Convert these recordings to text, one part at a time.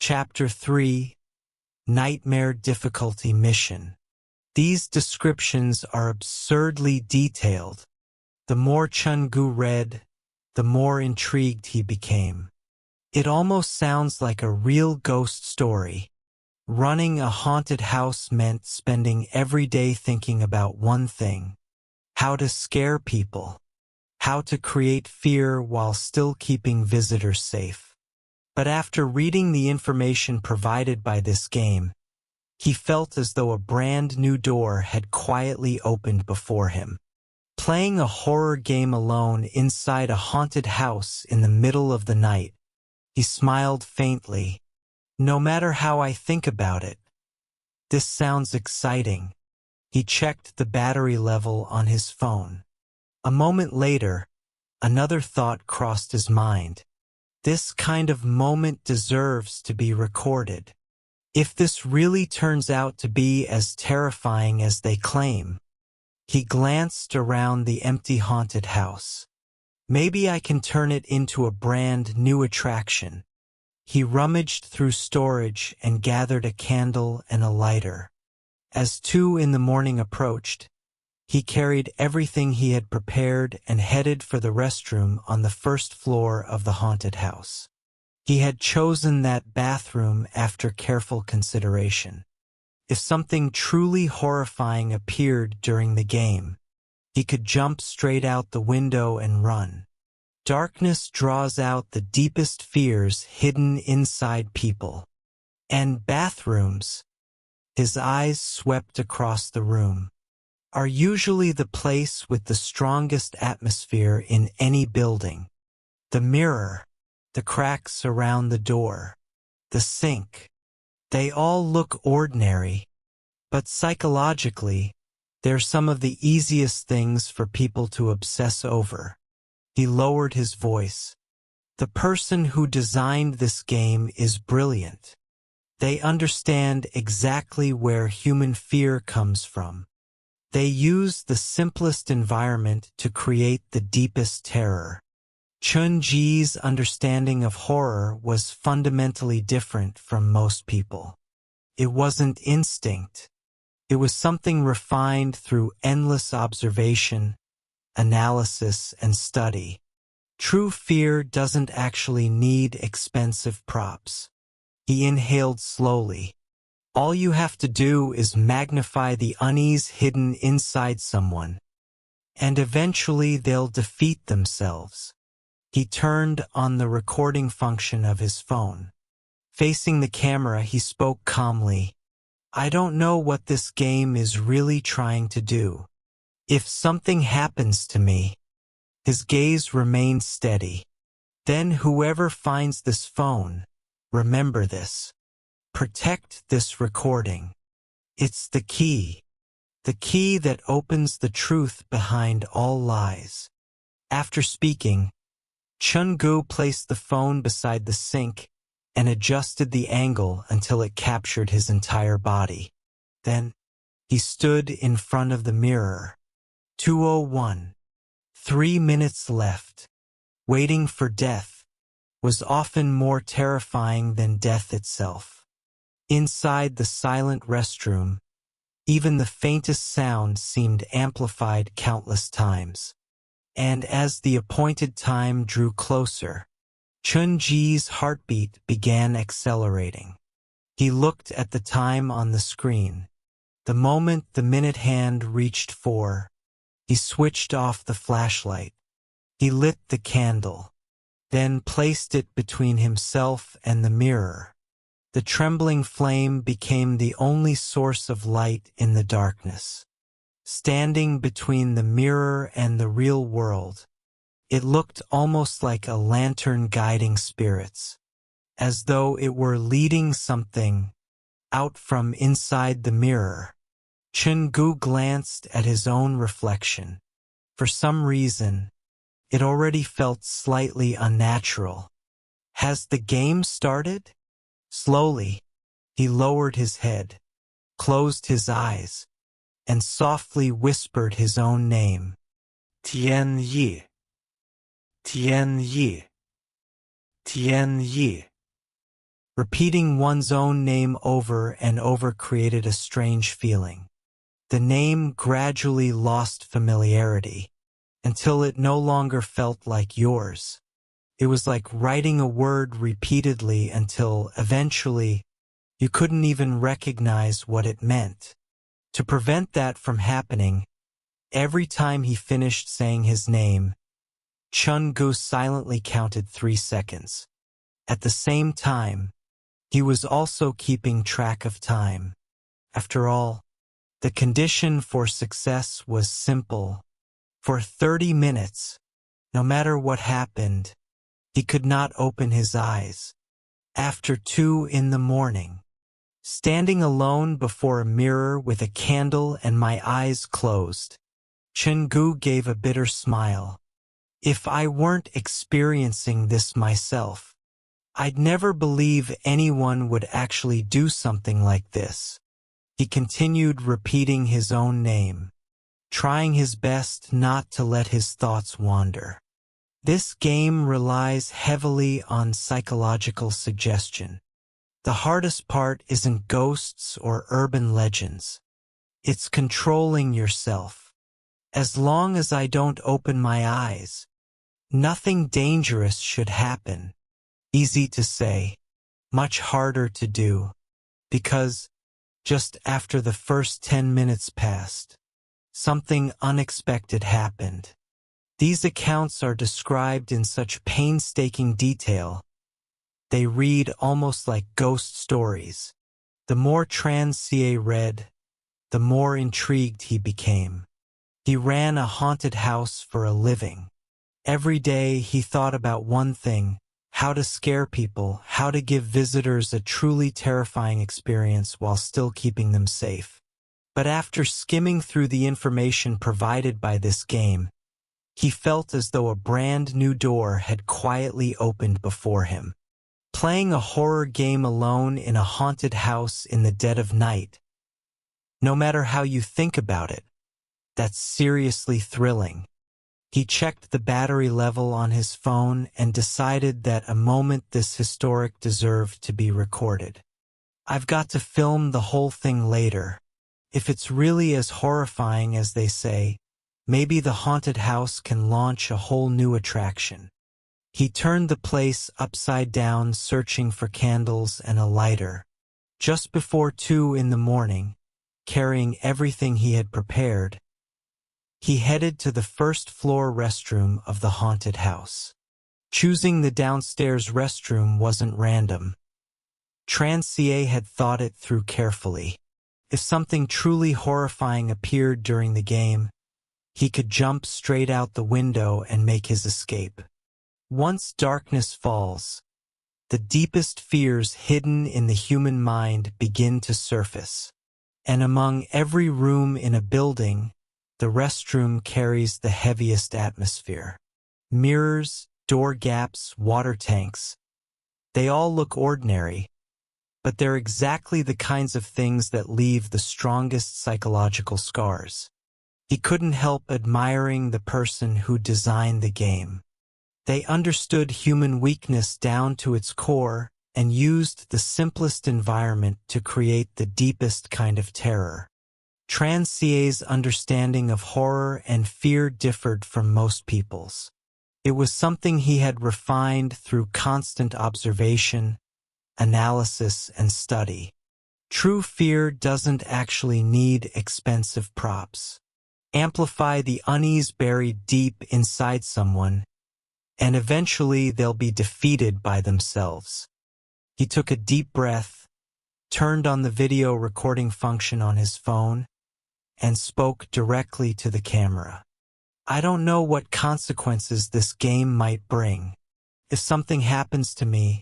Chapter 3, Nightmare Difficulty Mission. These descriptions are absurdly detailed. The more Chun-Gu read, the more intrigued he became. It almost sounds like a real ghost story. Running a haunted house meant spending every day thinking about one thing: how to scare people, how to create fear while still keeping visitors safe. But after reading the information provided by this game, he felt as though a brand new door had quietly opened before him. Playing a horror game alone inside a haunted house in the middle of the night, he smiled faintly. No matter how I think about it, this sounds exciting. He checked the battery level on his phone. A moment later, another thought crossed his mind. This kind of moment deserves to be recorded. If this really turns out to be as terrifying as they claim. He glanced around the empty haunted house. Maybe I can turn it into a brand new attraction. He rummaged through storage and gathered a candle and a lighter. As 2 in the morning approached, he carried everything he had prepared and headed for the restroom on the first floor of the haunted house. He had chosen that bathroom after careful consideration. If something truly horrifying appeared during the game, he could jump straight out the window and run. Darkness draws out the deepest fears hidden inside people. And bathrooms, his eyes swept across the room, are usually the place with the strongest atmosphere in any building. The mirror, the cracks around the door, the sink, they all look ordinary, but psychologically, they're some of the easiest things for people to obsess over. He lowered his voice. The person who designed this game is brilliant. They understand exactly where human fear comes from. They use the simplest environment to create the deepest terror. Chun-Ji's understanding of horror was fundamentally different from most people. It wasn't instinct. It was something refined through endless observation, analysis, and study. True fear doesn't actually need expensive props. He inhaled slowly. All you have to do is magnify the unease hidden inside someone, and eventually they'll defeat themselves. He turned on the recording function of his phone. Facing the camera, he spoke calmly. I don't know what this game is really trying to do. If something happens to me, his gaze remained steady. Then whoever finds this phone, remember this. Protect this recording. It's the key that opens the truth behind all lies. After speaking, Chun-Gu placed the phone beside the sink and adjusted the angle until it captured his entire body. Then, he stood in front of the mirror. 2:01. 3 minutes left. Waiting for death was often more terrifying than death itself. Inside the silent restroom, even the faintest sound seemed amplified countless times. And as the appointed time drew closer, Chun-Ji's heartbeat began accelerating. He looked at the time on the screen. The moment the minute hand reached 4, he switched off the flashlight. He lit the candle, then placed it between himself and the mirror. The trembling flame became the only source of light in the darkness. Standing between the mirror and the real world, it looked almost like a lantern guiding spirits, as though it were leading something out from inside the mirror. Chun-Gu glanced at his own reflection. For some reason, it already felt slightly unnatural. Has the game started? Slowly, he lowered his head, closed his eyes, and softly whispered his own name. Tian Yi. Tian Yi. Tian Yi. Repeating one's own name over and over created a strange feeling. The name gradually lost familiarity, until it no longer felt like yours. It was like writing a word repeatedly until, eventually, you couldn't even recognize what it meant. To prevent that from happening, every time he finished saying his name, Chun-Gu silently counted 3 seconds. At the same time, he was also keeping track of time. After all, the condition for success was simple. For 30 minutes, no matter what happened, he could not open his eyes. After 2 in the morning, standing alone before a mirror with a candle and my eyes closed, Chun-Gu gave a bitter smile. If I weren't experiencing this myself, I'd never believe anyone would actually do something like this. He continued repeating his own name, trying his best not to let his thoughts wander. This game relies heavily on psychological suggestion. The hardest part isn't ghosts or urban legends. It's controlling yourself. As long as I don't open my eyes, nothing dangerous should happen. Easy to say, much harder to do, because just after the first 10 minutes passed, something unexpected happened. These accounts are described in such painstaking detail. They read almost like ghost stories. The more Tran Sie read, the more intrigued he became. He ran a haunted house for a living. Every day he thought about one thing: how to scare people, how to give visitors a truly terrifying experience while still keeping them safe. But after skimming through the information provided by this game, he felt as though a brand new door had quietly opened before him. Playing a horror game alone in a haunted house in the dead of night, no matter how you think about it, that's seriously thrilling. He checked the battery level on his phone and decided that a moment this historic deserved to be recorded. I've got to film the whole thing later. If it's really as horrifying as they say, maybe the haunted house can launch a whole new attraction. He turned the place upside down, searching for candles and a lighter. Just before 2 in the morning, carrying everything he had prepared, he headed to the first-floor restroom of the haunted house. Choosing the downstairs restroom wasn't random. Tran Sie had thought it through carefully. If something truly horrifying appeared during the game, he could jump straight out the window and make his escape. Once darkness falls, the deepest fears hidden in the human mind begin to surface. And among every room in a building, the restroom carries the heaviest atmosphere. Mirrors, door gaps, water tanks. They all look ordinary, but they're exactly the kinds of things that leave the strongest psychological scars. He couldn't help admiring the person who designed the game. They understood human weakness down to its core and used the simplest environment to create the deepest kind of terror. Tran Sie's understanding of horror and fear differed from most people's. It was something he had refined through constant observation, analysis, and study. True fear doesn't actually need expensive props. Amplify the unease buried deep inside someone, and eventually they'll be defeated by themselves. He took a deep breath, turned on the video recording function on his phone, and spoke directly to the camera. I don't know what consequences this game might bring. If something happens to me,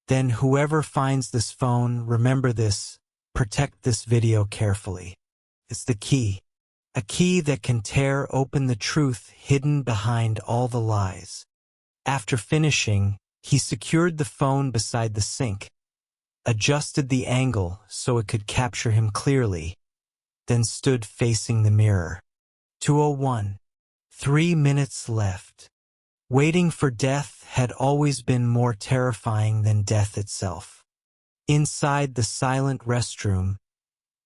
then whoever finds this phone, remember this, protect this video carefully. It's the key. A key that can tear open the truth hidden behind all the lies. After finishing, he secured the phone beside the sink, adjusted the angle so it could capture him clearly, then stood facing the mirror. 2:01. 3 minutes left. Waiting for death had always been more terrifying than death itself. Inside the silent restroom,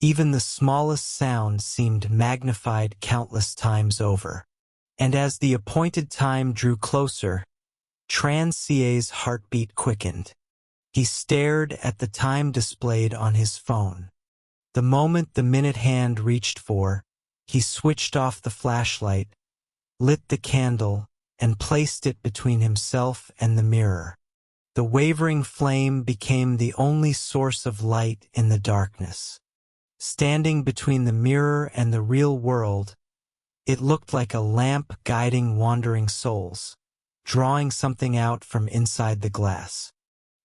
even the smallest sound seemed magnified countless times over. And as the appointed time drew closer, Tran Sie's heartbeat quickened. He stared at the time displayed on his phone. The moment the minute hand reached for, he switched off the flashlight, lit the candle, and placed it between himself and the mirror. The wavering flame became the only source of light in the darkness. Standing between the mirror and the real world, it looked like a lamp guiding wandering souls, drawing something out from inside the glass.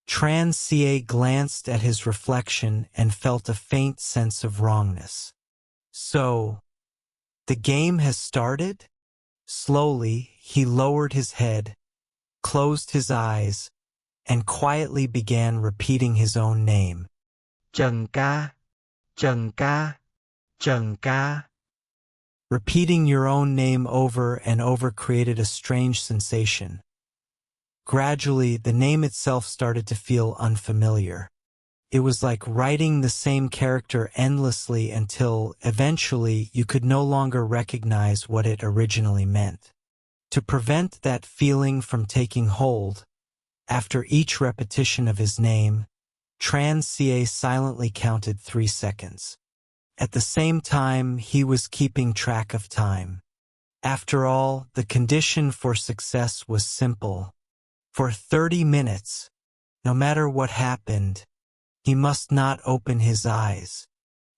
Tran Sie glanced at his reflection and felt a faint sense of wrongness. So, the game has started? Slowly, he lowered his head, closed his eyes, and quietly began repeating his own name. Trần Ca, Trần Ca, Trần Ca. Repeating your own name over and over created a strange sensation. Gradually, the name itself started to feel unfamiliar. It was like writing the same character endlessly until, eventually, you could no longer recognize what it originally meant. To prevent that feeling from taking hold, after each repetition of his name, Tran Sie silently counted 3 seconds. At the same time, he was keeping track of time. After all, the condition for success was simple. For 30 minutes, no matter what happened, he must not open his eyes.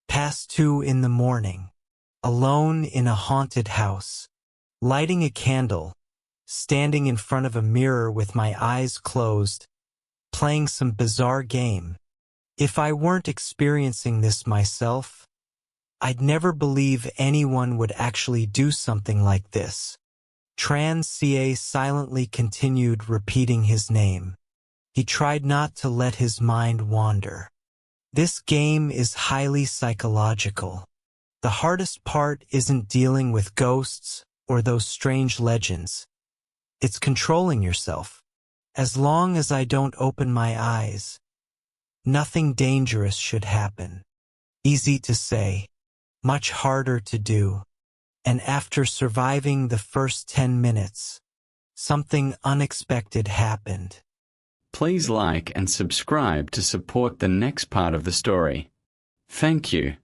Past 2 in the morning, alone in a haunted house, lighting a candle, standing in front of a mirror with my eyes closed, playing some bizarre game. If I weren't experiencing this myself, I'd never believe anyone would actually do something like this. Tran Sie silently continued repeating his name. He tried not to let his mind wander. This game is highly psychological. The hardest part isn't dealing with ghosts or those strange legends. It's controlling yourself. As long as I don't open my eyes, nothing dangerous should happen. Easy to say, much harder to do. And after surviving the first 10 minutes, something unexpected happened. Please like and subscribe to support the next part of the story. Thank you.